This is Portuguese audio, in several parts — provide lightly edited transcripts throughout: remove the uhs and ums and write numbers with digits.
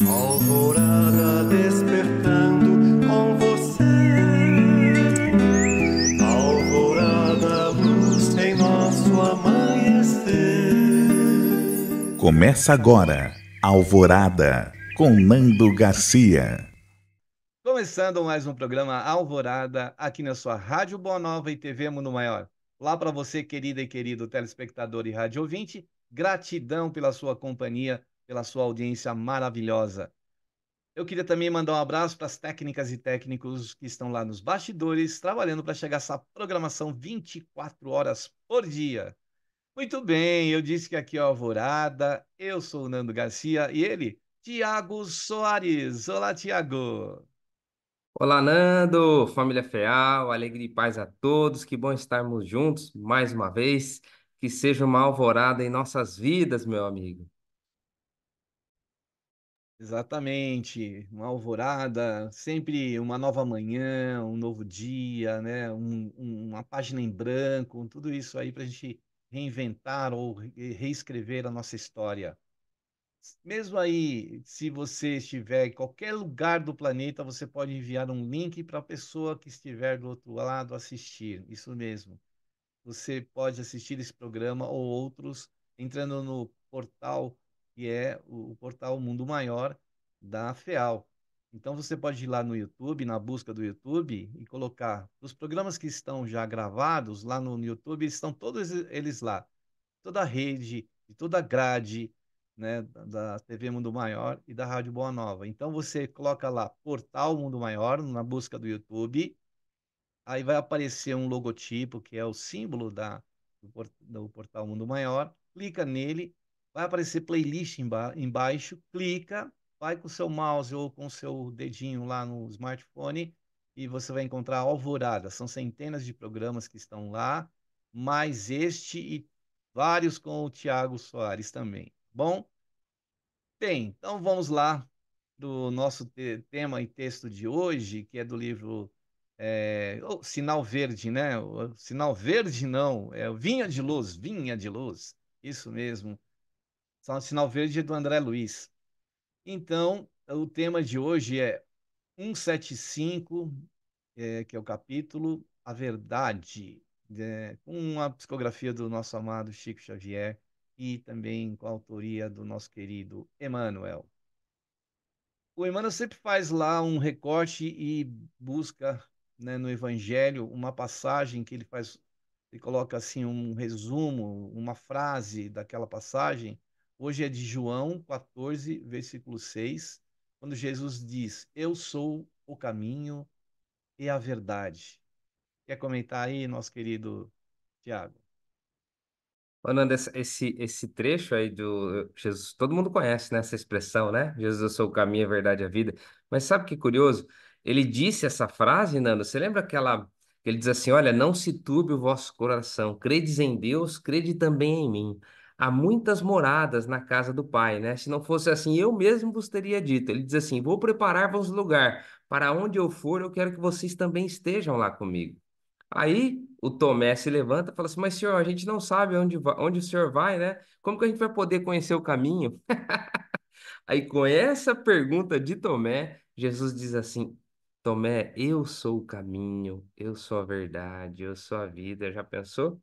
Alvorada despertando com você. Alvorada, luz em nosso amanhecer. Começa agora, Alvorada, com Nando Garcia. Começando mais um programa Alvorada, aqui na sua Rádio Boa Nova e TV Mundo Maior. Lá para você, querida e querido telespectador e rádio ouvinte, gratidão pela sua companhia, pela sua audiência maravilhosa. Eu queria também mandar um abraço para as técnicas e técnicos que estão lá nos bastidores, trabalhando para chegar essa programação 24 horas por dia. Muito bem, eu disse que aqui é o Alvorada, eu sou o Nando Garcia e ele, Tiago Soares. Olá, Tiago. Olá, Nando, família Feal, alegria e paz a todos. Que bom estarmos juntos mais uma vez. Que seja uma alvorada em nossas vidas, meu amigo. Exatamente, uma alvorada, sempre uma nova manhã, um novo dia, né? Uma página em branco, tudo isso aí para a gente reinventar ou reescrever a nossa história. Mesmo aí, se você estiver em qualquer lugar do planeta, você pode enviar um link para a pessoa que estiver do outro lado assistir. Isso mesmo. Você pode assistir esse programa ou outros entrando no portal, que é o portal Mundo Maior da FEAL. Então você pode ir lá no YouTube, na busca do YouTube, e colocar os programas que estão já gravados lá no YouTube, estão todos eles lá. Toda a rede e toda a grade, né, da TV Mundo Maior e da Rádio Boa Nova. Então você coloca lá Portal Mundo Maior na busca do YouTube. Aí vai aparecer um logotipo, que é o símbolo do portal Mundo Maior. Clica nele, vai aparecer playlist embaixo. Clica, vai com o seu mouse ou com o seu dedinho lá no smartphone e você vai encontrar Alvorada. São centenas de programas que estão lá, mais este e vários com o Tiago Soares também. Bom, bem, então vamos lá do nosso tema e texto de hoje, que é do livro Sinal Verde, né? O Sinal Verde não, é o Vinha de Luz, isso mesmo. Sinal Verde é do André Luiz. Então, o tema de hoje é 175, que é o capítulo A Verdade, com a psicografia do nosso amado Chico Xavier e também com a autoria do nosso querido Emmanuel. O Emmanuel sempre faz lá um recorte e busca, né, no Evangelho uma passagem que ele faz, ele coloca assim um resumo, uma frase daquela passagem. Hoje é de João 14, versículo 6, quando Jesus diz: Eu sou o caminho e a verdade. Quer comentar aí, nosso querido Tiago? Ô, Nando, esse trecho aí do Jesus, todo mundo conhece, né, essa expressão, né? Jesus, eu sou o caminho, a verdade e a vida. Mas sabe que curioso? Ele disse essa frase, Nando, você lembra aquela que ele diz assim, olha, não se turbe o vosso coração, credes em Deus, crede também em mim. Há muitas moradas na casa do Pai, né? Se não fosse assim, eu mesmo vos teria dito. Ele diz assim, vou preparar-vos lugar, para onde eu for, eu quero que vocês também estejam lá comigo. Aí o Tomé se levanta e fala assim: Mas senhor, a gente não sabe onde o senhor vai, né? Como que a gente vai poder conhecer o caminho? Aí, com essa pergunta de Tomé, Jesus diz assim: Tomé, eu sou o caminho, eu sou a verdade, eu sou a vida. Já pensou?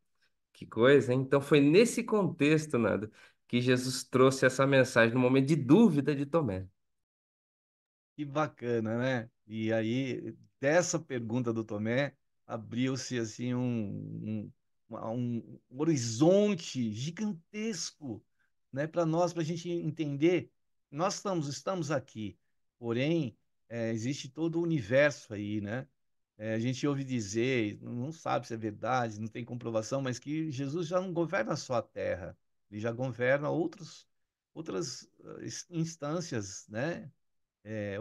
Que coisa, hein? Então, foi nesse contexto, Nando, que Jesus trouxe essa mensagem no momento de dúvida de Tomé. Que bacana, né? E aí, dessa pergunta do Tomé, abriu-se assim um horizonte gigantesco, né, para nós, para a gente entender. Nós estamos aqui, porém, existe todo o universo aí, né? A gente ouve dizer, não sabe se é verdade, não tem comprovação, mas que Jesus já não governa só a Terra, ele já governa outras instâncias, né?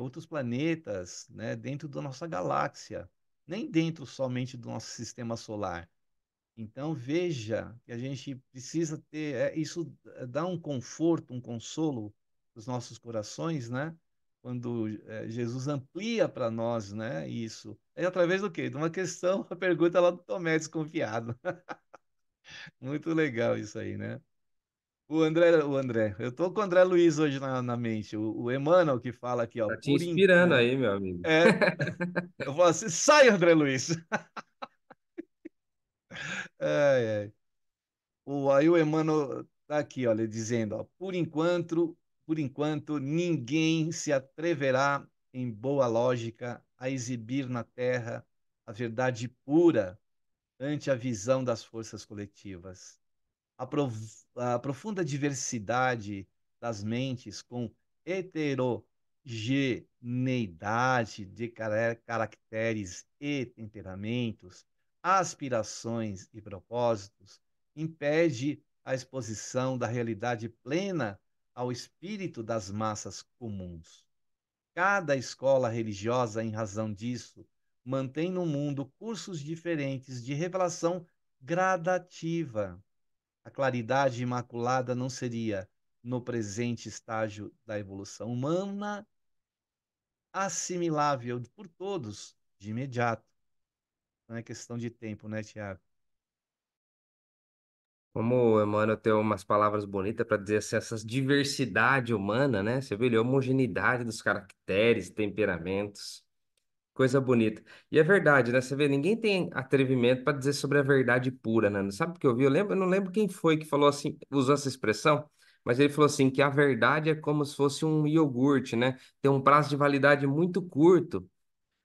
Outros planetas, né, dentro da nossa galáxia, nem dentro somente do nosso sistema solar. Então veja que a gente precisa ter, isso dá um conforto, um consolo para os nossos corações, né? Quando Jesus amplia para nós, né? Isso é através do quê? De uma questão, a pergunta lá do Tomé desconfiado. Muito legal isso aí, né? Eu tô com o André Luiz hoje na mente. O Emmanuel que fala aqui, ó, Tá te por inspirando enquanto. aí, meu amigo. É, eu falo assim, sai, André Luiz. Ai, ai. Aí o Emmanuel tá aqui, olha, dizendo, ó, por enquanto, ninguém se atreverá, em boa lógica, a exibir na Terra a verdade pura ante a visão das forças coletivas. A profunda diversidade das mentes, com heterogeneidade de caracteres e temperamentos, aspirações e propósitos, impede a exposição da realidade plena ao espírito das massas comuns. Cada escola religiosa, em razão disso, mantém no mundo cursos diferentes de revelação gradativa. A claridade imaculada não seria, no presente estágio da evolução humana, assimilável por todos de imediato. Não é questão de tempo, né, Tiago? Como o Emmanuel tem umas palavras bonitas para dizer assim, essa diversidade humana, né? Você viu ali, a homogeneidade dos caracteres, temperamentos. Coisa bonita. E é verdade, né? Você vê, ninguém tem atrevimento para dizer sobre a verdade pura, né? Sabe o que eu vi? Eu não lembro quem foi que falou assim, usou essa expressão, mas ele falou assim que a verdade é como se fosse um iogurte, né? Tem um prazo de validade muito curto.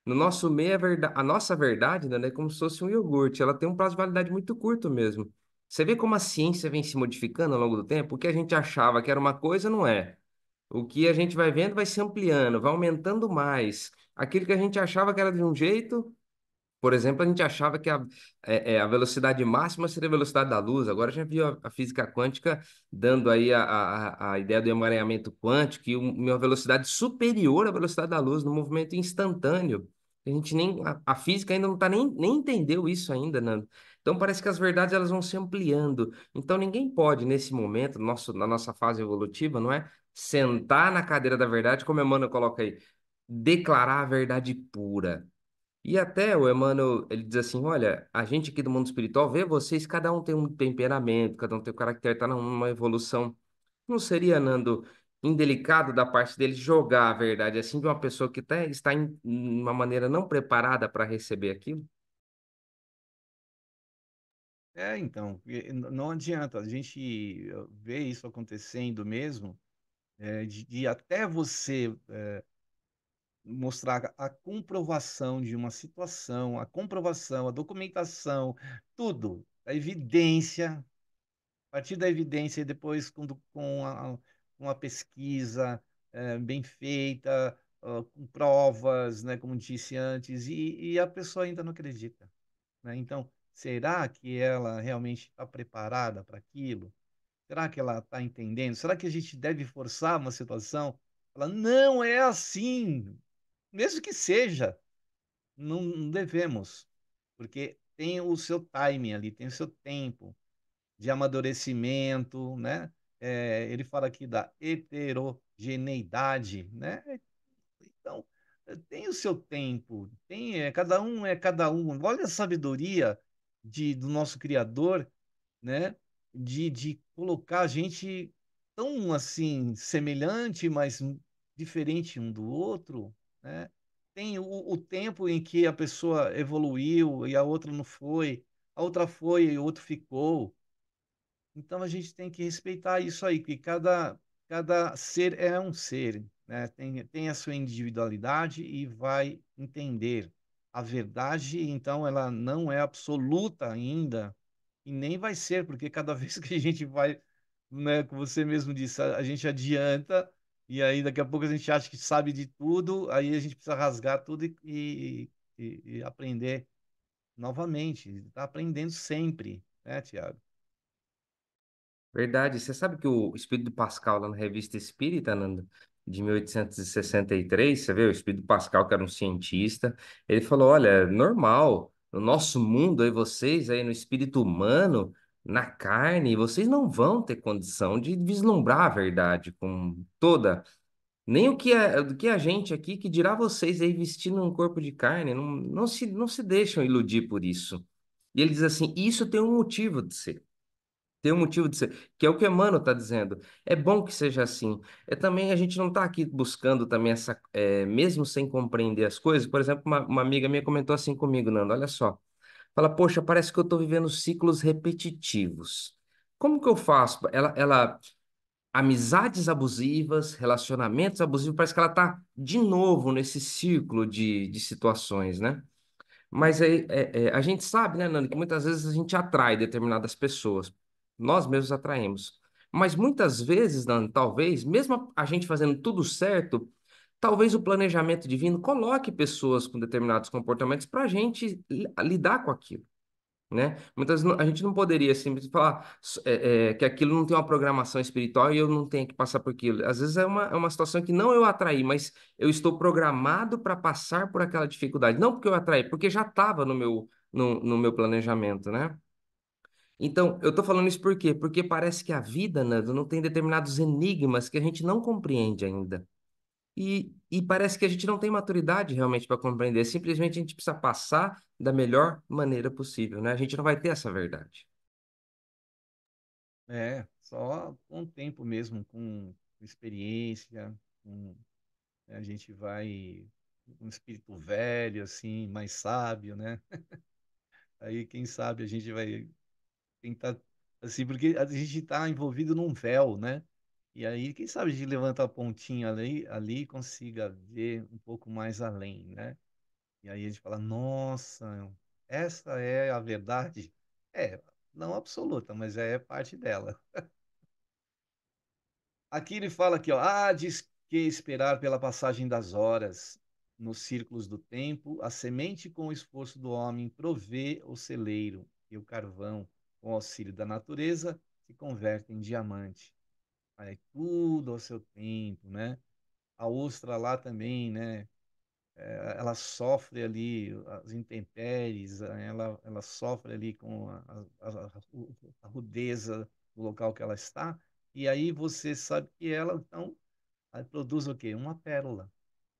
No nosso meio, a nossa verdade, né, é como se fosse um iogurte. Ela tem um prazo de validade muito curto mesmo. Você vê como a ciência vem se modificando ao longo do tempo? O que a gente achava que era uma coisa, não é. O que a gente vai vendo vai se ampliando, vai aumentando mais. Aquilo que a gente achava que era de um jeito, por exemplo, a gente achava que a velocidade máxima seria a velocidade da luz. Agora já viu a física quântica dando aí a ideia do emaranhamento quântico e uma velocidade superior à velocidade da luz, no movimento instantâneo. A gente nem, a física ainda não está nem entendeu isso ainda, né? Então parece que as verdades elas vão se ampliando. Então ninguém pode, nesse momento, na nossa fase evolutiva, não é? Sentar na cadeira da verdade, como Emmanuel coloca aí, declarar a verdade pura. E até o Emmanuel, ele diz assim, olha, a gente aqui do mundo espiritual vê vocês, cada um tem um temperamento, cada um tem um caráter, está numa evolução. Não seria, Nando, indelicado da parte dele jogar a verdade assim de uma pessoa que está em uma maneira não preparada para receber aquilo? Então, não adianta a gente ver isso acontecendo mesmo, de até você mostrar a comprovação de uma situação, a comprovação, a documentação, tudo, a evidência, a partir da evidência e depois com a pesquisa bem feita, com provas, né, como disse antes, e a pessoa ainda não acredita, né? Então, será que ela realmente está preparada para aquilo? Será que ela está entendendo? Será que a gente deve forçar uma situação? Ela não é assim, mesmo que seja, não devemos, porque tem o seu timing ali, tem o seu tempo de amadurecimento, né? Ele fala aqui da heterogeneidade, né? Então, tem o seu tempo, cada um é cada um. Olha a sabedoria do nosso Criador, né? De colocar a gente tão assim semelhante, mas diferente um do outro, né? Tem o tempo em que a pessoa evoluiu e a outra não foi, a outra foi e o outro ficou. Então a gente tem que respeitar isso aí, que cada ser é um ser, né? Tem a sua individualidade e vai entender. A verdade, então, ela não é absoluta ainda, e nem vai ser, porque cada vez que a gente vai, né, como você mesmo disse, a gente adianta, e aí daqui a pouco a gente acha que sabe de tudo, aí a gente precisa rasgar tudo e aprender novamente. Está aprendendo sempre, né, Tiago? Verdade. Você sabe que o Espírito Pascal, lá na Revista Espírita, Nando, de 1863, você vê, o Espírito Pascal, que era um cientista, ele falou: olha, é normal, no nosso mundo, aí vocês, aí no espírito humano, na carne, vocês não vão ter condição de vislumbrar a verdade com toda. Nem do que a gente aqui, que dirá vocês aí vestindo um corpo de carne, não se deixam iludir por isso. E ele diz assim: isso tem um motivo de ser. Tem um motivo de ser, que é o que Emmanuel está dizendo. É bom que seja assim. É também a gente não está aqui buscando também essa, mesmo sem compreender as coisas. Por exemplo, uma amiga minha comentou assim comigo, Nando, olha só. Fala, poxa, parece que eu estou vivendo ciclos repetitivos. Como que eu faço? Amizades abusivas, relacionamentos abusivos, parece que ela está de novo nesse ciclo de situações, né? Mas a gente sabe, né, Nando, que muitas vezes a gente atrai determinadas pessoas. Nós mesmos atraímos. Mas muitas vezes, Nando, talvez, mesmo a gente fazendo tudo certo, talvez o planejamento divino coloque pessoas com determinados comportamentos para a gente lidar com aquilo, né? Muitas vezes a gente não poderia simplesmente falar que aquilo não tem uma programação espiritual e eu não tenho que passar por aquilo. Às vezes é uma situação que não eu atraí, mas eu estou programado para passar por aquela dificuldade. Não porque eu atraí, porque já estava no meu planejamento, né? Então, eu estou falando isso por quê? Porque parece que a vida, Nando, não tem determinados enigmas que a gente não compreende ainda. E parece que a gente não tem maturidade realmente para compreender. Simplesmente a gente precisa passar da melhor maneira possível, né? A gente não vai ter essa verdade. É, só com o tempo mesmo, com experiência, com, a gente vai um espírito velho, assim, mais sábio, né? Aí, quem sabe, a gente vai tentar, assim, porque a gente está envolvido num véu, né? E aí, quem sabe a gente levanta a pontinha ali e consiga ver um pouco mais além, né? E aí a gente fala, nossa, essa é a verdade? É, não absoluta, mas é parte dela. Aqui ele fala aqui, ó, há de que esperar pela passagem das horas, nos círculos do tempo, a semente com o esforço do homem provê o celeiro, e o carvão, com o auxílio da natureza, se converte em diamante. Aí tudo ao seu tempo, né? A ostra lá também, né? Ela sofre ali as intempéries, ela sofre ali com a rudeza do local que ela está, e aí você sabe que ela, então, aí produz o quê? Uma pérola.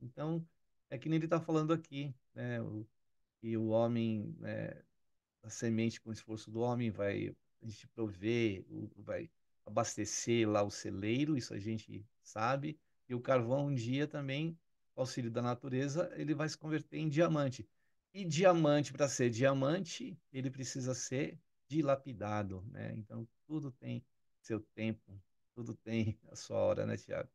Então, é que nem ele está falando aqui, né? E o homem, né, a semente com o esforço do homem vai a gente prover, vai abastecer lá o celeiro, isso a gente sabe, e o carvão um dia também, com auxílio da natureza, ele vai se converter em diamante. E diamante, para ser diamante, ele precisa ser dilapidado, né? Então, tudo tem seu tempo, tudo tem a sua hora, né, Tiago?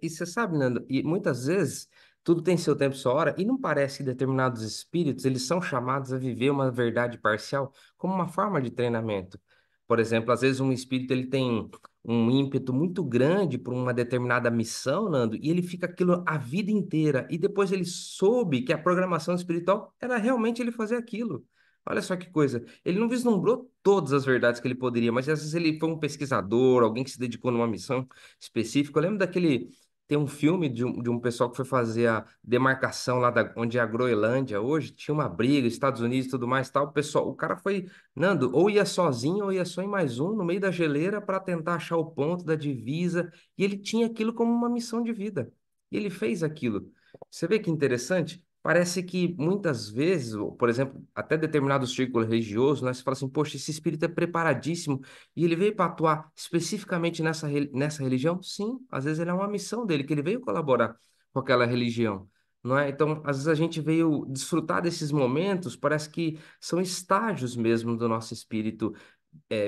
E você sabe, Nando, e muitas vezes tudo tem seu tempo e sua hora, e não parece que determinados espíritos eles são chamados a viver uma verdade parcial como uma forma de treinamento. Por exemplo, às vezes um espírito ele tem um ímpeto muito grande por uma determinada missão, Nando, e ele fica aquilo a vida inteira, e depois ele soube que a programação espiritual era realmente ele fazer aquilo. Olha só que coisa. Ele não vislumbrou todas as verdades que ele poderia, mas às vezes ele foi um pesquisador, alguém que se dedicou numa missão específico. Eu lembro daquele. Tem um filme de um pessoal que foi fazer a demarcação lá onde é a Groenlândia hoje. Tinha uma briga, Estados Unidos e tudo mais, tal. O cara foi, Nando, ou ia sozinho ou ia só em mais um, no meio da geleira, para tentar achar o ponto da divisa. E ele tinha aquilo como uma missão de vida. E ele fez aquilo. Você vê que interessante? Parece que muitas vezes, ou, por exemplo, até determinados círculos religiosos, né, você fala assim, poxa, esse espírito é preparadíssimo e ele veio para atuar especificamente nessa religião? Sim, às vezes ele é uma missão dele, que ele veio colaborar com aquela religião, não é? Então, às vezes a gente veio desfrutar desses momentos, parece que são estágios mesmo do nosso espírito,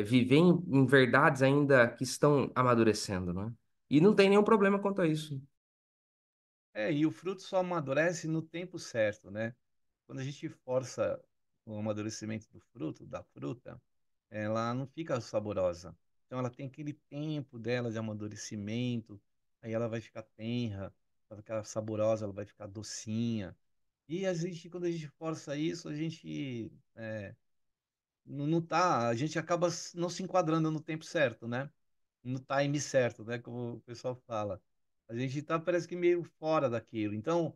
viver em verdades ainda que estão amadurecendo, não é? E não tem nenhum problema quanto a isso. É, e o fruto só amadurece no tempo certo, né? Quando a gente força o amadurecimento do fruto, da fruta, ela não fica saborosa. Então ela tem aquele tempo dela de amadurecimento, aí ela vai ficar tenra, vai ficar saborosa, ela vai ficar docinha. E a gente, quando a gente força isso, a gente não tá, a gente acaba não se enquadrando no tempo certo, né? No time certo, né? Como o pessoal fala. A gente tá, parece que meio fora daquilo. Então,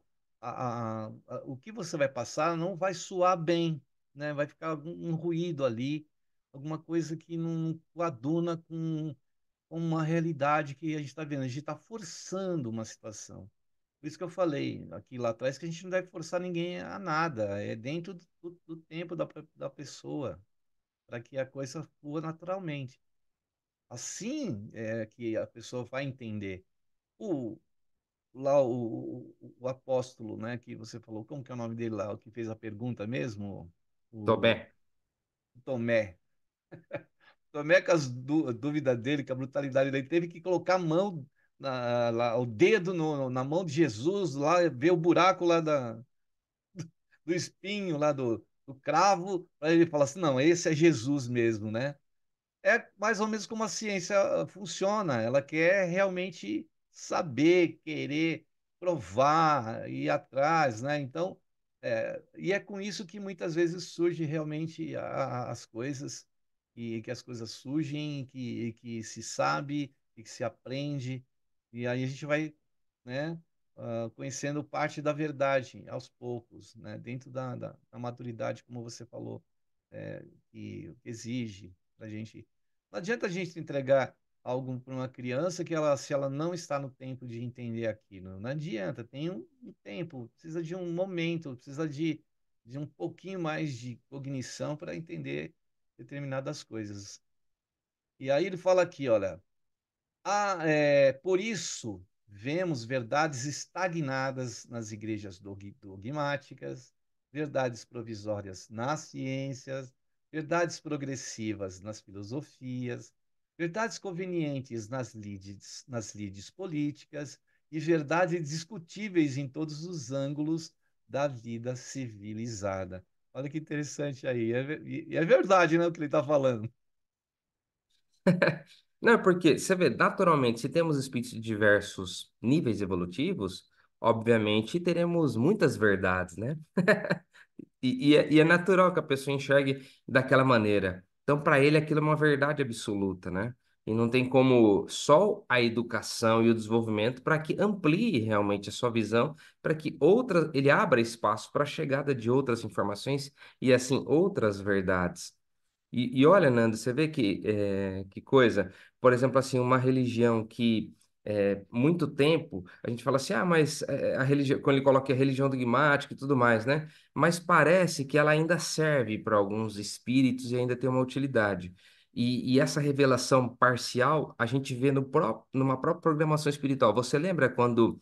o que você vai passar não vai soar bem, né? Vai ficar um ruído ali, alguma coisa que não coaduna com uma realidade que a gente está vendo. A gente está forçando uma situação. Por isso que eu falei aqui lá atrás que a gente não deve forçar ninguém a nada. É dentro do tempo da pessoa. para que a coisa flua naturalmente. Assim é que a pessoa vai entender. O, lá o apóstolo, né, que você falou, como que é o nome dele lá, o que fez a pergunta mesmo? O Tomé. Tomé. Tomé, com as dúvidas dele, com a brutalidade dele, teve que colocar a mão, o dedo na mão de Jesus, lá, ver o buraco lá do espinho, lá do cravo, para ele falar assim: não, esse é Jesus mesmo, né? É mais ou menos como a ciência funciona. Ela quer realmente saber, querer provar, ir atrás, né? Então, e é com isso que muitas vezes surge realmente as coisas, e que as coisas surgem, que se sabe, e que se aprende, e aí a gente vai, né, conhecendo parte da verdade aos poucos, né? Dentro da maturidade, como você falou, que exige para a gente. Não adianta a gente entregar algo para uma criança que ela, se ela não está no tempo de entender aquilo, não adianta, tem um tempo, precisa de um momento, precisa de um pouquinho mais de cognição para entender determinadas coisas. E aí ele fala aqui, olha, por isso, vemos verdades estagnadas nas igrejas dogmáticas, verdades provisórias nas ciências, verdades progressivas nas filosofias, verdades convenientes nas lides políticas e verdades discutíveis em todos os ângulos da vida civilizada. Olha que interessante aí. E é verdade, né, o que ele está falando. Não, é porque você vê, naturalmente, se temos espíritos de diversos níveis evolutivos, obviamente teremos muitas verdades, né? E é natural que a pessoa enxergue daquela maneira. Então, para ele, aquilo é uma verdade absoluta, né? E não tem como só a educação e o desenvolvimento para que amplie realmente a sua visão, para que ele abra espaço para a chegada de outras informações e, assim, outras verdades. E olha, Nando, você vê que coisa. Por exemplo, assim, uma religião que muito tempo a gente fala assim, ah, mas a religião, quando ele coloca a religião dogmática e tudo mais, né? Mas parece que ela ainda serve para alguns espíritos e ainda tem uma utilidade. E essa revelação parcial a gente vê numa própria programação espiritual. Você lembra quando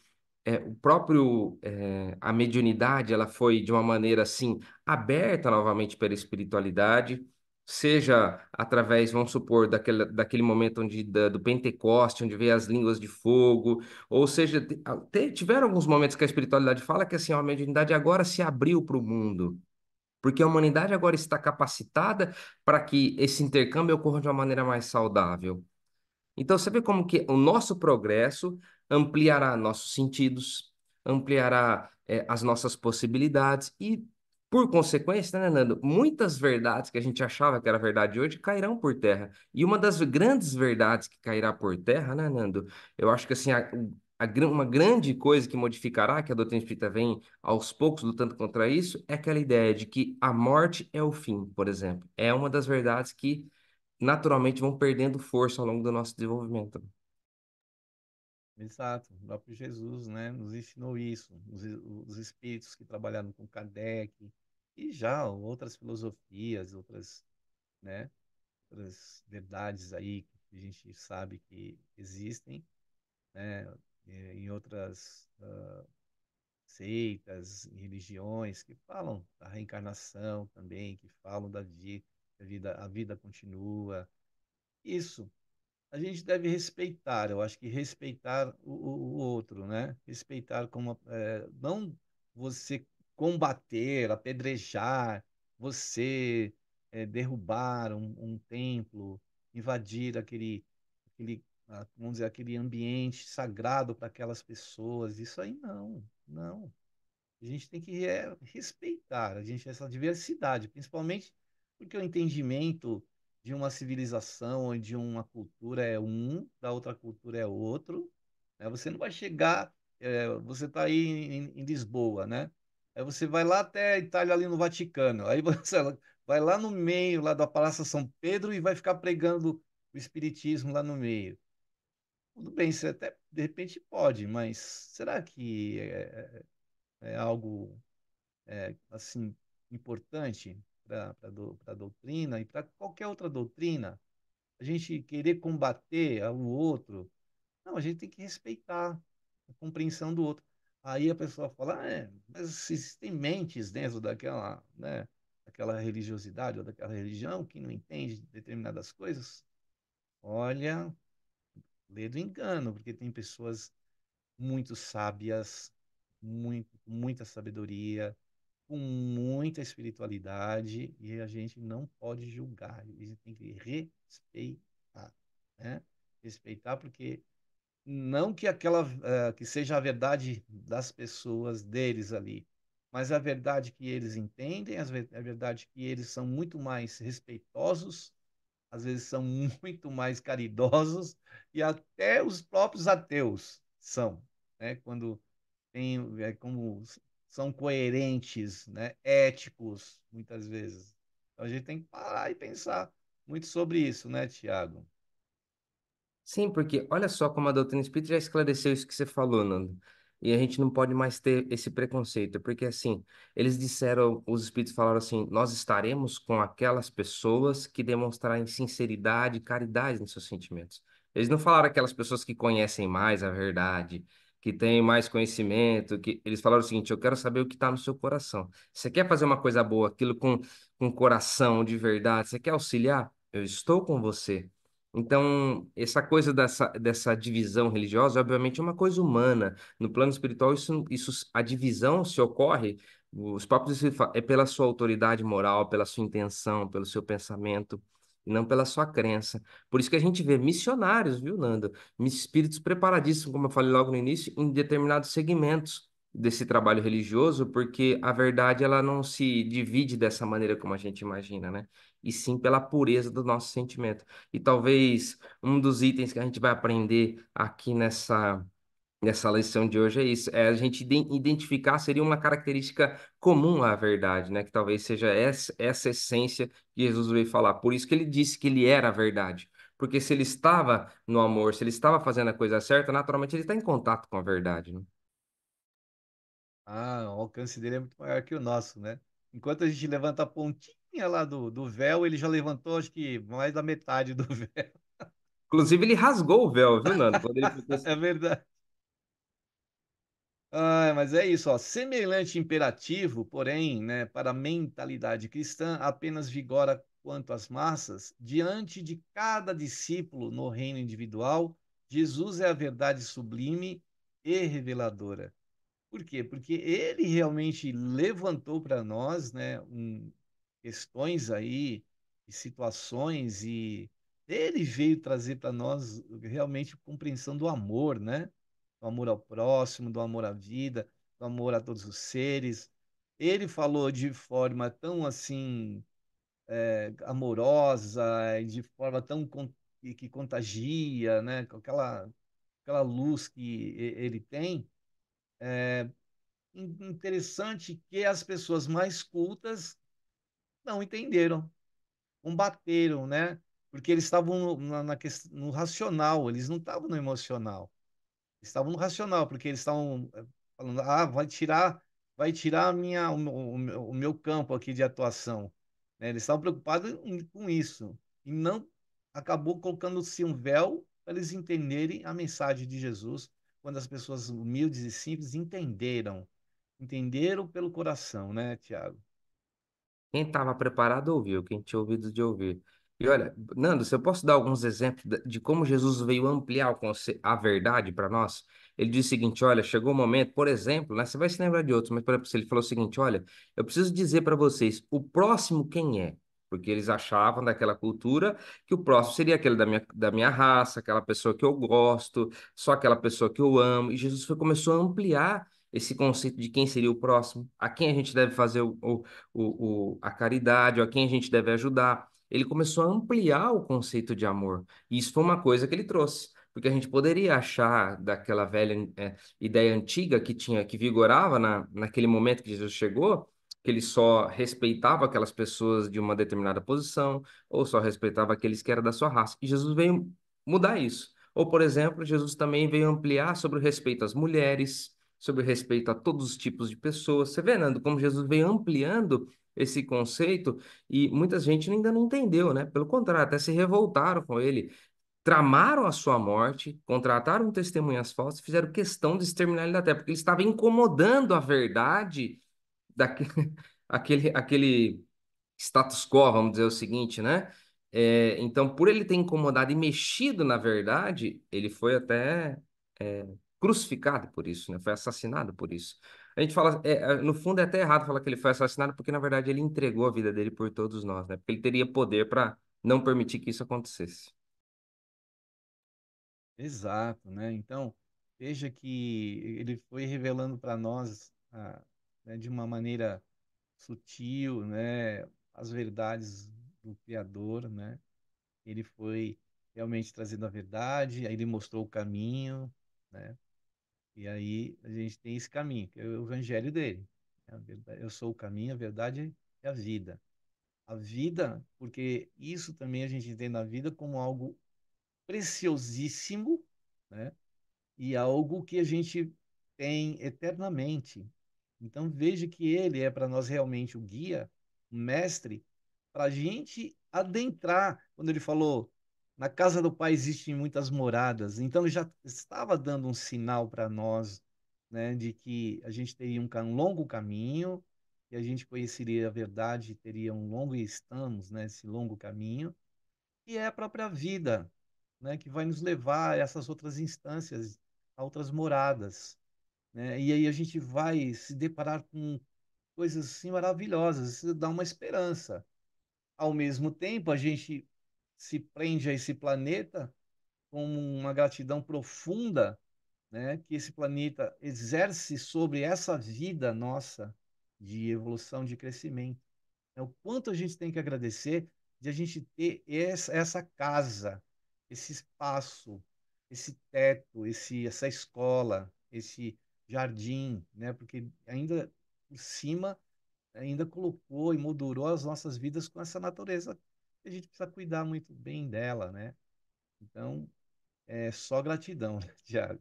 a mediunidade ela foi de uma maneira assim aberta novamente pela espiritualidade? Seja através, vamos supor, daquele momento do Pentecoste, onde veio as línguas de fogo, ou seja, tiveram alguns momentos que a espiritualidade fala que assim, ó, a mediunidade agora se abriu para o mundo, porque a humanidade agora está capacitada para que esse intercâmbio ocorra de uma maneira mais saudável. Então, você vê como que o nosso progresso ampliará nossos sentidos, ampliará, as nossas possibilidades e, por consequência, né, Nando, muitas verdades que a gente achava que era verdade hoje cairão por terra. E uma das grandes verdades que cairá por terra, né, Nando, eu acho que assim, uma grande coisa que modificará, que a doutrina espírita vem aos poucos lutando contra isso, é aquela ideia de que a morte é o fim, por exemplo. É uma das verdades que naturalmente vão perdendo força ao longo do nosso desenvolvimento. Exato, o próprio Jesus, né, nos ensinou isso. Os espíritos que trabalharam com Kardec e já outras filosofias, né, outras verdades aí que a gente sabe que existem, né, em outras seitas, e religiões que falam da reencarnação também, que falam a vida continua. Isso a gente deve respeitar, eu acho que respeitar o outro, né? Respeitar como, não você combater, apedrejar, você derrubar um templo, invadir vamos dizer, aquele ambiente sagrado para aquelas pessoas. Isso aí não. A gente tem que respeitar essa diversidade, principalmente porque o entendimento de uma civilização ou de uma cultura é um, da outra cultura é outro, né? Você não vai chegar, você está aí em Lisboa, né? Aí você vai lá até a Itália, ali no Vaticano, aí você vai lá no meio, lá da Praça São Pedro e vai ficar pregando o espiritismo lá no meio. Tudo bem, você até de repente pode, mas será que é algo assim importante? para a doutrina e para qualquer outra doutrina, a gente querer combater o outro, não, a gente tem que respeitar a compreensão do outro. Aí a pessoa fala, mas existem mentes dentro daquela, né, daquela religiosidade ou daquela religião que não entende determinadas coisas. Olha, lê do engano, porque tem pessoas muito sábias, muita sabedoria, com muita espiritualidade, e a gente não pode julgar, a gente tem que respeitar, né? Respeitar porque não que que seja a verdade das pessoas deles ali, mas a verdade que eles entendem, a verdade que eles são muito mais respeitosos, às vezes são muito mais caridosos e até os próprios ateus são, né? Quando tem, como são coerentes, né? Éticos, muitas vezes. Então a gente tem que parar e pensar muito sobre isso, né, Tiago? Sim, porque olha só como a doutrina espírita já esclareceu isso que você falou, Nando. E a gente não pode mais ter esse preconceito, porque assim, eles disseram, os espíritos falaram assim: nós estaremos com aquelas pessoas que demonstrarem sinceridade e caridade nos seus sentimentos. Eles não falaram aquelas pessoas que conhecem mais a verdade, que têm mais conhecimento, que eles falaram o seguinte: eu quero saber o que está no seu coração. Você quer fazer uma coisa boa, aquilo com coração de verdade, você quer auxiliar? Eu estou com você. Então, essa coisa dessa divisão religiosa, obviamente, é uma coisa humana. No plano espiritual, a divisão se ocorre, os próprios espíritos falam, é pela sua autoridade moral, pela sua intenção, pelo seu pensamento, e não pela sua crença. Por isso que a gente vê missionários, viu, Nando? Espíritos preparadíssimos, como eu falei logo no início, em determinados segmentos desse trabalho religioso, porque a verdade ela não se divide dessa maneira como a gente imagina, né? E sim pela pureza do nosso sentimento. E talvez um dos itens que a gente vai aprender aqui nessa lição de hoje é isso, é a gente identificar, seria uma característica comum à verdade, né? Que talvez seja essa essência que Jesus veio falar. Por isso que ele disse que ele era a verdade. Porque se ele estava no amor, se ele estava fazendo a coisa certa, naturalmente ele está em contato com a verdade, né? Ah, o alcance dele é muito maior que o nosso, né? Enquanto a gente levanta a pontinha lá do véu, ele já levantou, acho que mais da metade do véu. Inclusive, ele rasgou o véu, viu, Nando? Quando ele ficou É verdade. Ah, mas é isso, ó. Semelhante imperativo, porém, né, para a mentalidade cristã, apenas vigora quanto às massas. Diante de cada discípulo no reino individual, Jesus é a verdade sublime e reveladora. Por quê? Porque ele realmente levantou para nós, né, questões aí, e situações, e ele veio trazer para nós realmente compreensão do amor, né? Do amor ao próximo, do amor à vida, do amor a todos os seres. Ele falou de forma tão assim, amorosa, e de forma tão que contagia, né? Com aquela luz que ele tem. Interessante que as pessoas mais cultas não entenderam, combateram, né? Porque eles estavam no racional, eles não estavam no emocional. Eles estavam no racional, porque eles estavam falando, vai tirar o meu campo aqui de atuação. Né? Eles estavam preocupados com isso. E não acabou colocando-se um véu para eles entenderem a mensagem de Jesus, quando as pessoas humildes e simples entenderam pelo coração, né, Tiago? quem estava preparado ouviu, quem tinha ouvido de ouvir. E olha, Nando, se eu posso dar alguns exemplos de como Jesus veio ampliar a verdade para nós, ele disse o seguinte: olha, chegou o momento, por exemplo, né, você vai se lembrar de outros, mas por exemplo, ele falou o seguinte: olha, eu preciso dizer para vocês, o próximo quem é? Porque eles achavam daquela cultura que o próximo seria aquele da minha raça, aquela pessoa que eu gosto, só aquela pessoa que eu amo. E Jesus começou a ampliar esse conceito de quem seria o próximo, a quem a gente deve fazer a caridade, ou a quem a gente deve ajudar. Ele começou a ampliar o conceito de amor. E isso foi uma coisa que ele trouxe. Porque a gente poderia achar daquela velha ideia antiga que tinha, que vigorava naquele momento que Jesus chegou, que ele só respeitava aquelas pessoas de uma determinada posição, ou só respeitava aqueles que eram da sua raça. E Jesus veio mudar isso. Ou, por exemplo, Jesus também veio ampliar sobre o respeito às mulheres, sobre respeito a todos os tipos de pessoas. Você vê, Nando, como Jesus veio ampliando esse conceito e muita gente ainda não entendeu, né? Pelo contrário, até se revoltaram com ele, tramaram a sua morte, contrataram testemunhas falsas, fizeram questão de exterminar ele da terra, porque ele estava incomodando a verdade daquele aquele status quo, vamos dizer o seguinte, né? Então, por ele ter incomodado e mexido na verdade, ele foi até é, crucificado por isso, né? Foi assassinado por isso. A gente fala, no fundo é até errado falar que ele foi assassinado, porque na verdade ele entregou a vida dele por todos nós, né? Porque ele teria poder para não permitir que isso acontecesse. Exato, né? Então, veja que ele foi revelando para nós, né, de uma maneira sutil, né, as verdades do Criador, né? Ele foi realmente trazendo a verdade, aí ele mostrou o caminho, né? E aí a gente tem esse caminho, que é o evangelho dele. Eu sou o caminho, a verdade e a vida. A vida, porque isso também a gente entende na vida como algo preciosíssimo, né? E algo que a gente tem eternamente. Então veja que ele é para nós realmente o guia, o mestre, para a gente adentrar. Quando ele falou, na casa do Pai existem muitas moradas, então ele já estava dando um sinal para nós, né, de que a gente teria um longo caminho, que a gente conheceria a verdade, teria um longo, e estamos nesse longo caminho, e é a própria vida, né, que vai nos levar a essas outras instâncias, a outras moradas, né? E aí a gente vai se deparar com coisas assim maravilhosas, isso dá uma esperança. Ao mesmo tempo, a gente se prende a esse planeta com uma gratidão profunda, né, que esse planeta exerce sobre essa vida nossa de evolução, de crescimento. É o quanto a gente tem que agradecer de a gente ter essa casa, esse espaço, esse teto, essa escola, esse jardim, né? Porque ainda por cima, ainda colocou e moldurou as nossas vidas com essa natureza. A gente precisa cuidar muito bem dela, né? Então, é só gratidão, né, Thiago?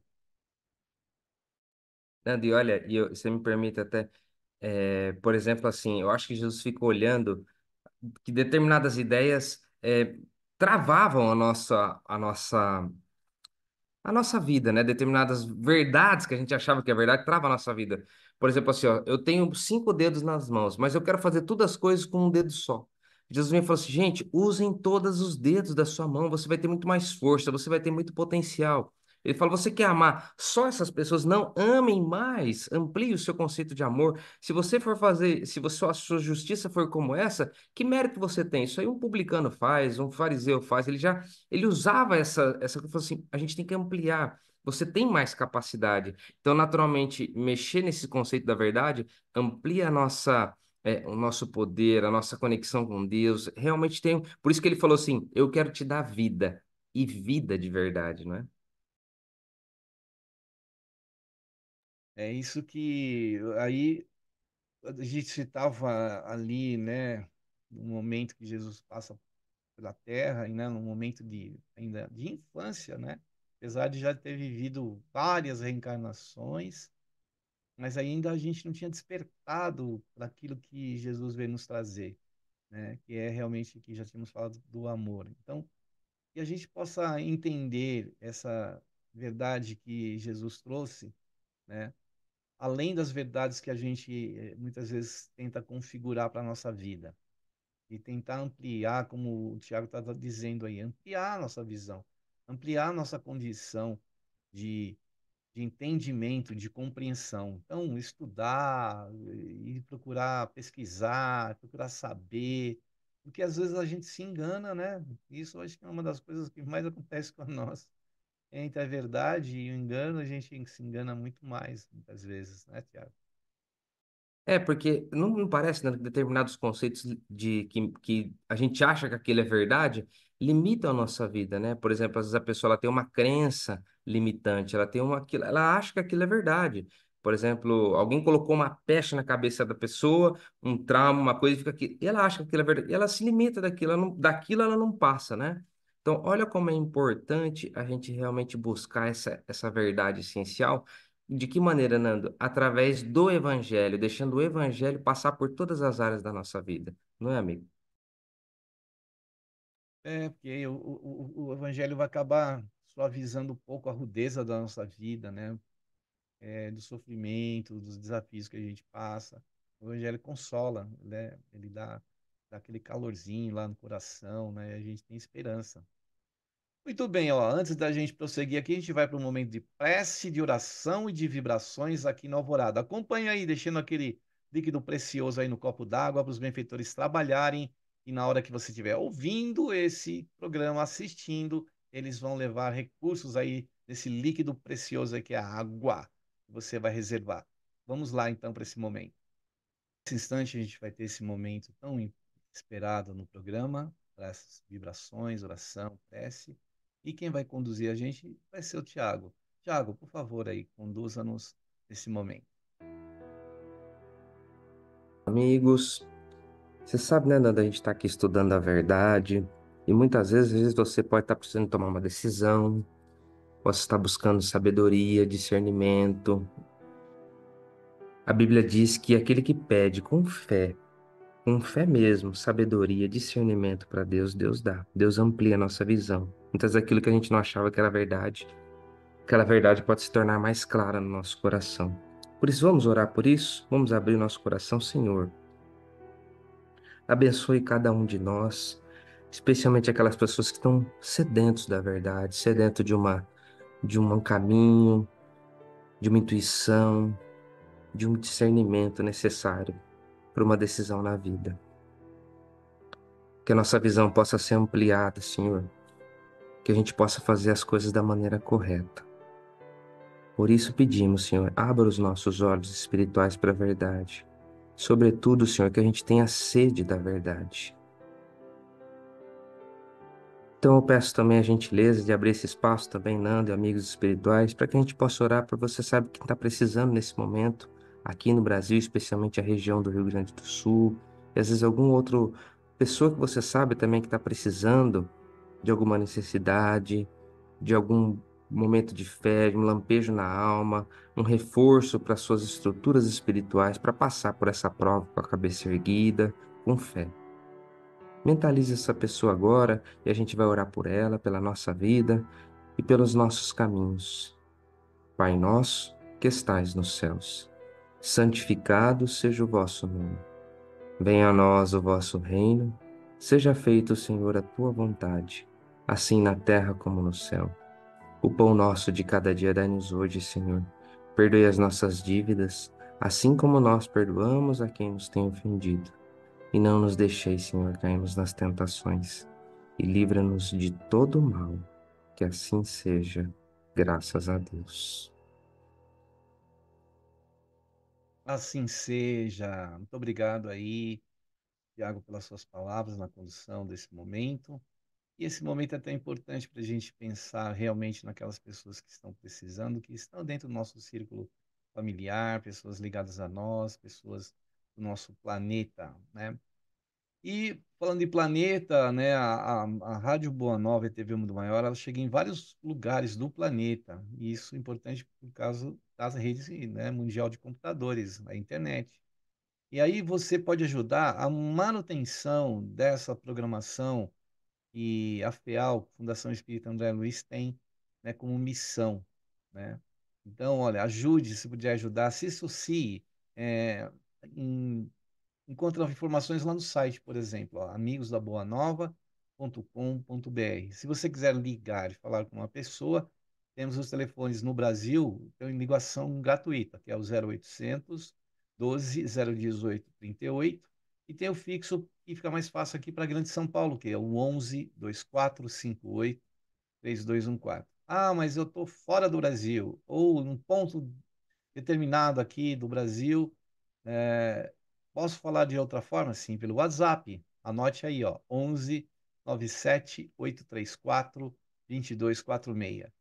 Nando, e olha, você me permite até, por exemplo, assim, eu acho que Jesus fica olhando que determinadas ideias travavam a nossa vida, né? Determinadas verdades que a gente achava que é verdade travam a nossa vida. Por exemplo, assim, ó, eu tenho 5 dedos nas mãos, mas eu quero fazer todas as coisas com um dedo só. Jesus me falou assim, gente, usem todos os dedos da sua mão, você vai ter muito mais força, você vai ter muito potencial. Ele fala, você quer amar só essas pessoas? Não, amem mais, amplie o seu conceito de amor. Se você for fazer, se você, a sua justiça for como essa, que mérito você tem? Isso aí um publicano faz, um fariseu faz, ele usava falou assim, a gente tem que ampliar. Você tem mais capacidade. Então, naturalmente, mexer nesse conceito da verdade amplia o nosso poder, a nossa conexão com Deus. Realmente tem. Por isso que ele falou assim: eu quero te dar vida e vida de verdade, não é? É isso que aí a gente estava ali, né, no momento que Jesus passa pela Terra, e né, no momento de ainda de infância, né, apesar de já ter vivido várias reencarnações, mas ainda a gente não tinha despertado para aquilo que Jesus veio nos trazer, né, que é realmente que já tínhamos falado do amor. Então, que a gente possa entender essa verdade que Jesus trouxe, né, além das verdades que a gente muitas vezes tenta configurar para a nossa vida e tentar ampliar, como o Tiago está dizendo aí, ampliar a nossa visão, ampliar a nossa condição de, de entendimento, de compreensão. Então, estudar e procurar pesquisar, procurar saber, porque às vezes a gente se engana, né? Isso eu acho que é uma das coisas que mais acontece com nós. Entre a verdade e o engano, a gente se engana muito mais, muitas vezes, né, Tiago? Porque não parece, né, que determinados conceitos que a gente acha que aquilo é verdade limitam a nossa vida, né? Por exemplo, às vezes a pessoa ela tem uma crença limitante, ela acha que aquilo é verdade. Por exemplo, alguém colocou uma pecha na cabeça da pessoa, um trauma, uma coisa, e fica aqui, e ela acha que aquilo é verdade, e ela se limita daquilo, daquilo ela não passa, né? Então, olha como é importante a gente realmente buscar essa verdade essencial De que maneira, Nando? Através do evangelho, deixando o evangelho passar por todas as áreas da nossa vida, não é, amigo? Porque o evangelho vai acabar suavizando um pouco a rudeza da nossa vida, né? Do sofrimento, dos desafios que a gente passa. O evangelho consola, né? Ele dá aquele calorzinho lá no coração, né? A gente tem esperança. Muito bem, ó. Antes da gente prosseguir aqui, a gente vai para um momento de prece, de oração e de vibrações aqui no Alvorada. Acompanhe aí, deixando aquele líquido precioso aí no copo d'água para os benfeitores trabalharem. E na hora que você estiver ouvindo esse programa, assistindo, eles vão levar recursos aí desse líquido precioso aí que é a água que você vai reservar. Vamos lá então para esse momento. Nesse instante, a gente vai ter esse momento tão esperado no programa, para essas vibrações, oração, prece. E quem vai conduzir a gente vai ser o Tiago. Tiago, por favor, aí, conduza-nos nesse momento. Amigos, você sabe, né, Nando, a gente está aqui estudando a verdade e muitas vezes, às vezes você pode estar precisando tomar uma decisão, possa estar buscando sabedoria, discernimento. A Bíblia diz que aquele que pede com fé mesmo, sabedoria, discernimento para Deus, Deus dá. Deus amplia a nossa visão. Muitas vezes aquilo que a gente não achava que era verdade, aquela verdade pode se tornar mais clara no nosso coração. Por isso, vamos orar por isso? Vamos abrir nosso coração, Senhor. Abençoe cada um de nós, especialmente aquelas pessoas que estão sedentos da verdade, sedentos de um caminho, de uma intuição, de um discernimento necessário para uma decisão na vida. Que a nossa visão possa ser ampliada, Senhor, que a gente possa fazer as coisas da maneira correta. Por isso pedimos, Senhor, abra os nossos olhos espirituais para a verdade. Sobretudo, Senhor, que a gente tenha sede da verdade. Então eu peço também a gentileza de abrir esse espaço também, Nando e amigos espirituais, para que a gente possa orar por você, sabe, quem está precisando nesse momento, aqui no Brasil, especialmente a região do Rio Grande do Sul, e às vezes alguma outra pessoa que você sabe também que está precisando de alguma necessidade, de algum momento de fé, de um lampejo na alma, um reforço para suas estruturas espirituais, para passar por essa prova com a cabeça erguida, com fé. Mentalize essa pessoa agora e a gente vai orar por ela, pela nossa vida e pelos nossos caminhos. Pai nosso, que estais nos céus, santificado seja o vosso nome. Venha a nós o vosso reino, seja feito, Senhor, a tua vontade, assim na terra como no céu. O pão nosso de cada dia dai-nos hoje, Senhor. Perdoe as nossas dívidas, assim como nós perdoamos a quem nos tem ofendido. E não nos deixeis, Senhor, cairmos nas tentações, e livra-nos de todo mal, que assim seja, graças a Deus. Assim seja. Muito obrigado aí, Tiago, pelas suas palavras na condução desse momento. E esse momento é até importante para a gente pensar realmente naquelas pessoas que estão precisando, que estão dentro do nosso círculo familiar, pessoas ligadas a nós, pessoas do nosso planeta, né? E falando de planeta, né, a Rádio Boa Nova e a TV Mundo Maior, ela chega em vários lugares do planeta. E isso é importante por causa das redes, né, mundial de computadores, a internet. E aí você pode ajudar a manutenção dessa programação e a FEAL, Fundação Espírita André Luiz, tem, né, como missão, né? Então, olha, ajude, se puder ajudar, se associe, é, em encontra informações lá no site, por exemplo, ó, amigosdaboanova.com.br. Se você quiser ligar e falar com uma pessoa, temos os telefones no Brasil, em ligação gratuita, que é o 0800 12 018 38, e tem o fixo que fica mais fácil aqui para a Grande São Paulo, que é o 11 2458 3214. Ah, mas eu estou fora do Brasil, ou num ponto determinado aqui do Brasil, é, posso falar de outra forma? Sim, pelo WhatsApp. Anote aí, ó, 11 97 834 2246.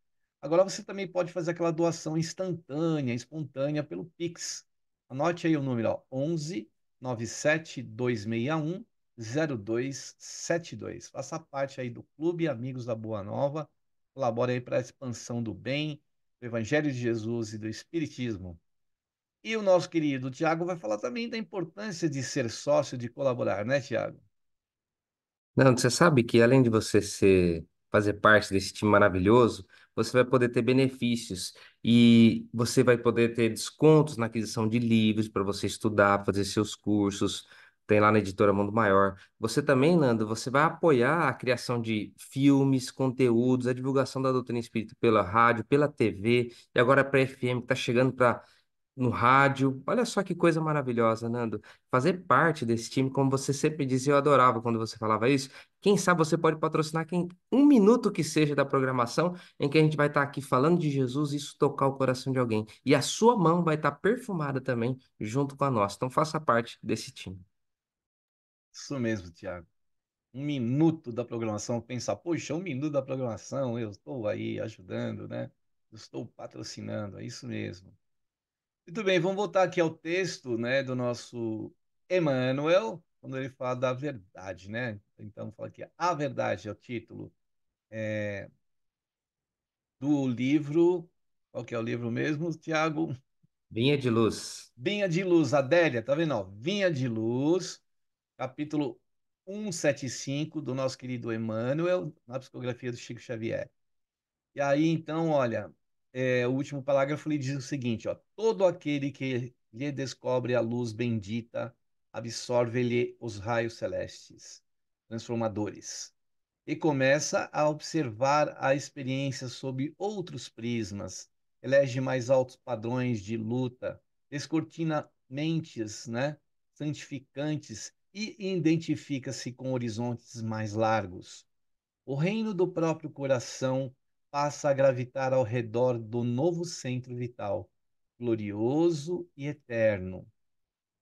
Agora você também pode fazer aquela doação instantânea, espontânea pelo Pix. Anote aí o número, ó, 11 97 261 0272. Faça parte aí do Clube Amigos da Boa Nova. Colabore aí para a expansão do bem, do Evangelho de Jesus e do Espiritismo. E o nosso querido Tiago vai falar também da importância de ser sócio, de colaborar, né, Tiago? Não, você sabe que além de você fazer parte desse time maravilhoso, você vai poder ter benefícios e você vai poder ter descontos na aquisição de livros para você estudar, fazer seus cursos. Tem lá na editora Mundo Maior. Você também, Nando, você vai apoiar a criação de filmes, conteúdos, a divulgação da doutrina espírita pela rádio, pela TV e agora para FM que está chegando para no rádio. Olha só que coisa maravilhosa, Nando. Fazer parte desse time, como você sempre dizia, eu adorava quando você falava isso. Quem sabe você pode patrocinar quem um minuto que seja da programação em que a gente vai estar aqui falando de Jesus e isso tocar o coração de alguém. E a sua mão vai estar perfumada também junto com a nossa. Então faça parte desse time. Isso mesmo, Tiago. Um minuto da programação, pensar, poxa, um minuto da programação, eu estou aí ajudando, né? Eu estou patrocinando, é isso mesmo. Muito bem, vamos voltar aqui ao texto, né, do nosso Emmanuel, quando ele fala da verdade, né? Então, fala aqui, a verdade é o título do livro, qual que é o livro mesmo, Tiago? Vinha de luz. Vinha de Luz, Adélia, tá vendo? Ó? Vinha de Luz, capítulo 175 do nosso querido Emmanuel, na psicografia do Chico Xavier. E aí, então, olha, o último parágrafo ele diz o seguinte, ó, todo aquele que lhe descobre a luz bendita, absorve-lhe os raios celestes, transformadores, e começa a observar a experiência sob outros prismas, elege mais altos padrões de luta, descortina mentes, né, santificantes e identifica-se com horizontes mais largos. O reino do próprio coração passa a gravitar ao redor do novo centro vital, glorioso e eterno.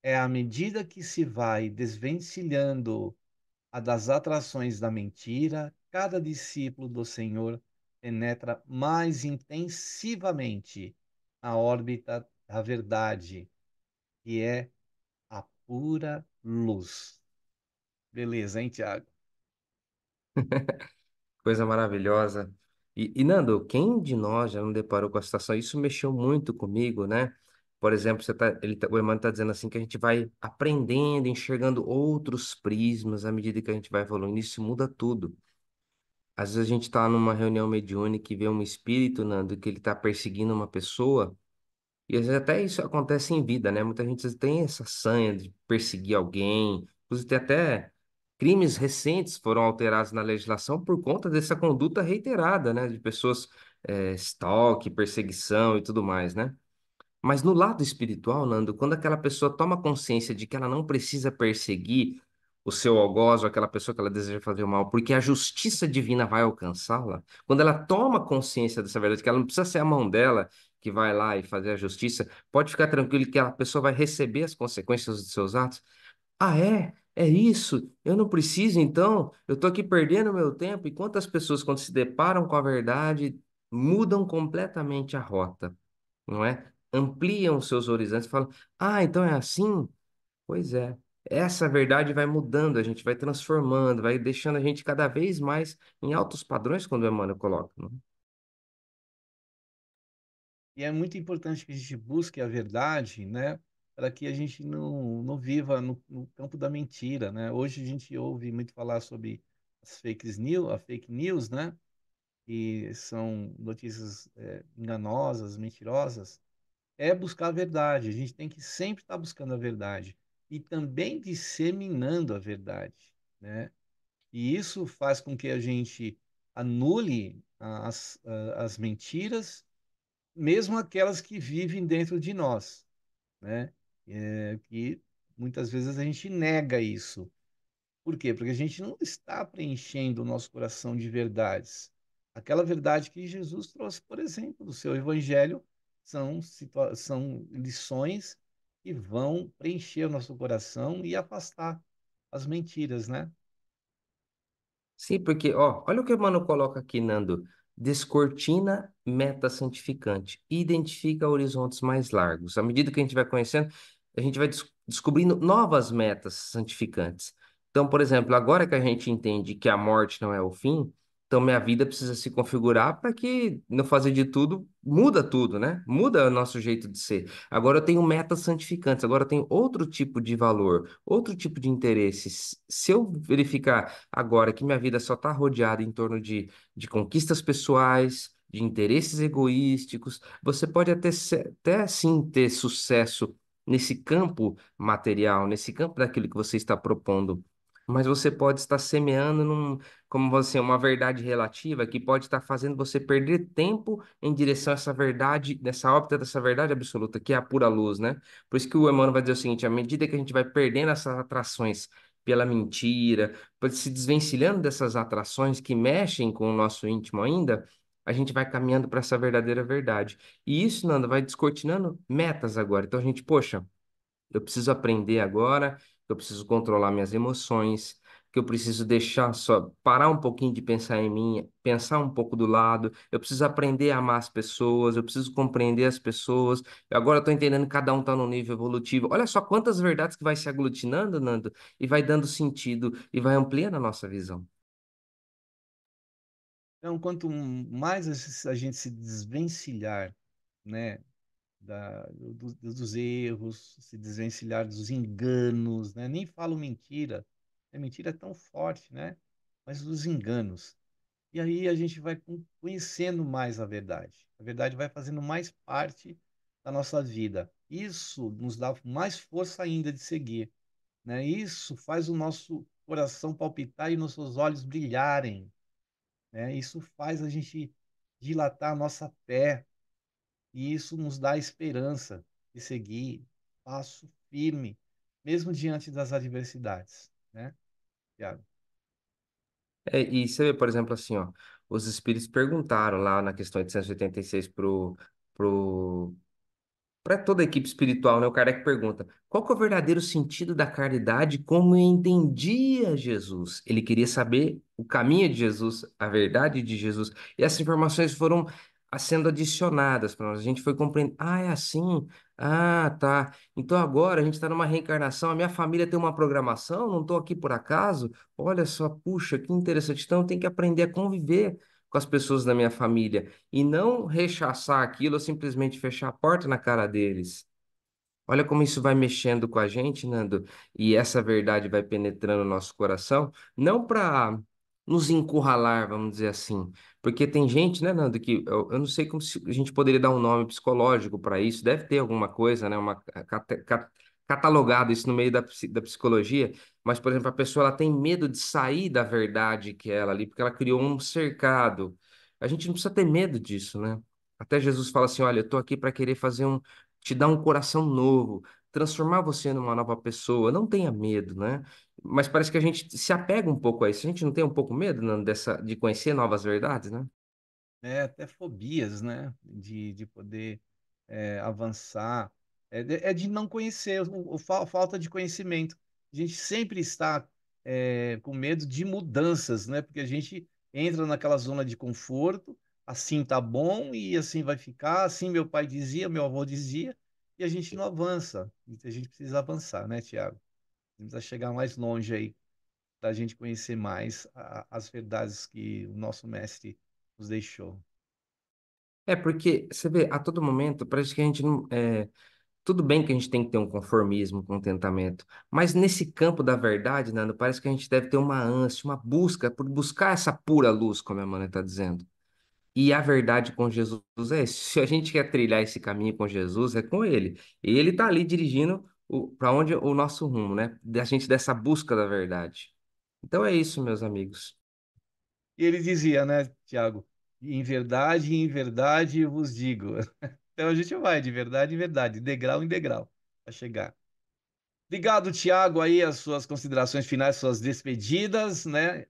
É à medida que se vai desvencilhando a das atrações da mentira, cada discípulo do Senhor penetra mais intensivamente a órbita da verdade, que é a pura luz. Beleza, hein, Tiago? Coisa maravilhosa. Nando, quem de nós já não deparou com a situação? Isso mexeu muito comigo, né? Por exemplo, o Emmanuel está dizendo assim que a gente vai aprendendo, enxergando outros prismas à medida que a gente vai evoluindo. Isso muda tudo. Às vezes a gente está numa reunião mediúnica e vê um espírito, Nando, que ele está perseguindo uma pessoa. E às vezes até isso acontece em vida, né? Muita gente tem essa sanha de perseguir alguém. Inclusive, tem até crimes recentes foram alterados na legislação por conta dessa conduta reiterada, né? De pessoas, stalk, perseguição e tudo mais, né? Mas no lado espiritual, Nando, quando aquela pessoa toma consciência de que ela não precisa perseguir o seu algoz ou aquela pessoa que ela deseja fazer o mal, porque a justiça divina vai alcançá-la, quando ela toma consciência dessa verdade, que ela não precisa ser a mão dela que vai lá e fazer a justiça, pode ficar tranquilo que a pessoa vai receber as consequências dos seus atos. Ah, é? É isso? Eu não preciso, então? Eu tô aqui perdendo meu tempo. E quantas pessoas, quando se deparam com a verdade, mudam completamente a rota, não é? Ampliam os seus horizontes e falam: ah, então é assim? Pois é. Essa verdade vai mudando, a gente vai transformando, vai deixando a gente cada vez mais em altos padrões, quando o Emmanuel coloca, não é? E é muito importante que a gente busque a verdade, né? Para que a gente não viva no campo da mentira, né? Hoje a gente ouve muito falar sobre as fake news, né? Que são notícias enganosas, mentirosas. É buscar a verdade. A gente tem que sempre estar buscando a verdade e também disseminando a verdade, né? E isso faz com que a gente anule as mentiras, mesmo aquelas que vivem dentro de nós, né? Que muitas vezes a gente nega isso. Por quê? Porque a gente não está preenchendo o nosso coração de verdades. Aquela verdade que Jesus trouxe, por exemplo, do seu evangelho, são lições que vão preencher o nosso coração e afastar as mentiras, né? Sim, porque, ó, olha o que o Emmanuel coloca aqui, Nando. Descortina meta santificante. Identifica horizontes mais largos. À medida que a gente vai conhecendo, a gente vai descobrindo novas metas santificantes. Então, por exemplo, agora que a gente entende que a morte não é o fim, Então, minha vida precisa se configurar para que, no fazer de tudo, muda tudo, né? Muda o nosso jeito de ser. Agora eu tenho metas santificantes, agora eu tenho outro tipo de valor, outro tipo de interesses. Se eu verificar agora que minha vida só está rodeada em torno de conquistas pessoais, de interesses egoísticos, você pode até sim ter sucesso nesse campo material, nesse campo daquilo que você está propondo. Mas você pode estar semeando como você, uma verdade relativa que pode estar fazendo você perder tempo em direção a essa verdade, nessa órbita dessa verdade absoluta, que é a pura luz, né? Por isso que o Emmanuel vai dizer o seguinte: à medida que a gente vai perdendo essas atrações pela mentira, por se desvencilhando dessas atrações que mexem com o nosso íntimo ainda, a gente vai caminhando para essa verdadeira verdade. E isso, Nanda, vai descortinando metas agora. Então a gente, poxa. Eu preciso aprender agora, que eu preciso controlar minhas emoções, que eu preciso deixar só parar um pouquinho de pensar em mim, pensar um pouco do lado. Eu preciso aprender a amar as pessoas, eu preciso compreender as pessoas. Agora eu estou entendendo que cada um está num nível evolutivo. Olha só quantas verdades que vai se aglutinando, Nando, e vai dando sentido e vai ampliando a nossa visão. Então, quanto mais a gente se desvencilhar, né, dos erros, se desvencilhar dos enganos, né? Nem falo mentira, a mentira é tão forte, né? Mas dos enganos. E aí a gente vai conhecendo mais a verdade. A verdade vai fazendo mais parte da nossa vida. Isso nos dá mais força ainda de seguir, né? Isso faz o nosso coração palpitar e nossos olhos brilharem, né? Isso faz a gente dilatar a nossa fé, e isso nos dá esperança de seguir passo firme, mesmo diante das adversidades, né, Tiago? E você vê, por exemplo, assim, ó, os espíritos perguntaram lá na questão 886 pro para toda a equipe espiritual, né? O Kardec pergunta: qual que é o verdadeiro sentido da caridade como entendia Jesus? Ele queria saber o caminho de Jesus, a verdade de Jesus. E essas informações foram sendo adicionadas para nós. A gente foi compreendendo: ah, é assim? Ah, tá. Então agora a gente está numa reencarnação. A minha família tem uma programação, não estou aqui por acaso. Olha só, puxa, que interessante. Então eu tenho que aprender a conviver com as pessoas da minha família e não rechaçar aquilo ou simplesmente fechar a porta na cara deles. Olha como isso vai mexendo com a gente, Nando, e essa verdade vai penetrando no nosso coração, não para nos encurralar, vamos dizer assim, porque tem gente, né, Nando, que eu não sei como a gente poderia dar um nome psicológico para isso, deve ter alguma coisa, né, catalogado isso no meio da psicologia, mas, por exemplo, a pessoa ela tem medo de sair da verdade que é ela ali, porque ela criou um cercado. A gente não precisa ter medo disso, né? Até Jesus fala assim: olha, eu tô aqui para querer fazer te dar um coração novo, transformar você numa nova pessoa. Não tenha medo, né? Mas parece que a gente se apega um pouco a isso. A gente não tem um pouco medo, Nando, de conhecer novas verdades, né? É, até fobias, né, de poder avançar, é de não conhecer, falta de conhecimento. A gente sempre está com medo de mudanças, né, porque a gente entra naquela zona de conforto, assim tá bom e assim vai ficar, assim meu pai dizia, meu avô dizia, e a gente não avança. E a gente precisa avançar, né, Tiago? Precisa chegar mais longe aí, para a gente conhecer mais as verdades que o nosso mestre nos deixou. É porque, você vê, a todo momento, parece que a gente não. Tudo bem que a gente tem que ter um conformismo, um contentamento, mas nesse campo da verdade, Nando, parece que a gente deve ter uma ânsia, uma busca por buscar essa pura luz, como a Amanda está dizendo. E a verdade com Jesus é isso. Se a gente quer trilhar esse caminho com Jesus, é com Ele. E Ele está ali dirigindo para onde o nosso rumo, né? Da gente dessa busca da verdade. Então é isso, meus amigos. E ele dizia, né, Tiago, em verdade eu vos digo. Então a gente vai de verdade em verdade, degrau em degrau, para chegar. Obrigado, Tiago, aí as suas considerações finais, suas despedidas, né?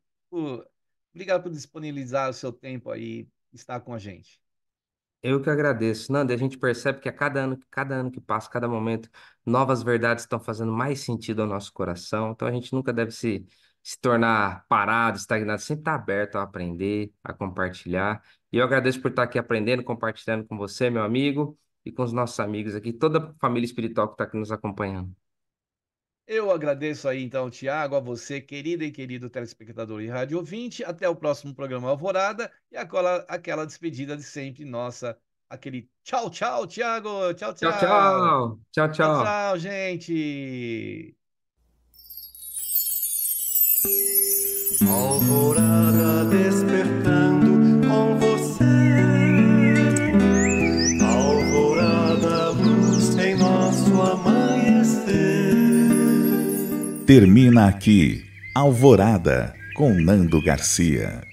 Obrigado por disponibilizar o seu tempo aí, estar com a gente. Eu que agradeço. Nanda, a gente percebe que a cada ano que passa, cada momento, novas verdades estão fazendo mais sentido ao nosso coração. Então a gente nunca deve se tornar parado, estagnado, sempre estar aberto a aprender, a compartilhar. E eu agradeço por estar aqui aprendendo, compartilhando com você, meu amigo, e com os nossos amigos aqui, toda a família espiritual que está aqui nos acompanhando. Eu agradeço aí, então, Tiago, a você, querida e querido telespectador e rádio ouvinte. Até o próximo programa Alvorada e aquela despedida de sempre nossa, aquele tchau, tchau, Tiago. Tchau, Tchau, tchau. tchau. Tchau, Tchau, tchau. tchau, gente. Alvorada despertando com você. Alvorada, luz em nosso amanhecer. Termina aqui Alvorada com Nando Garcia.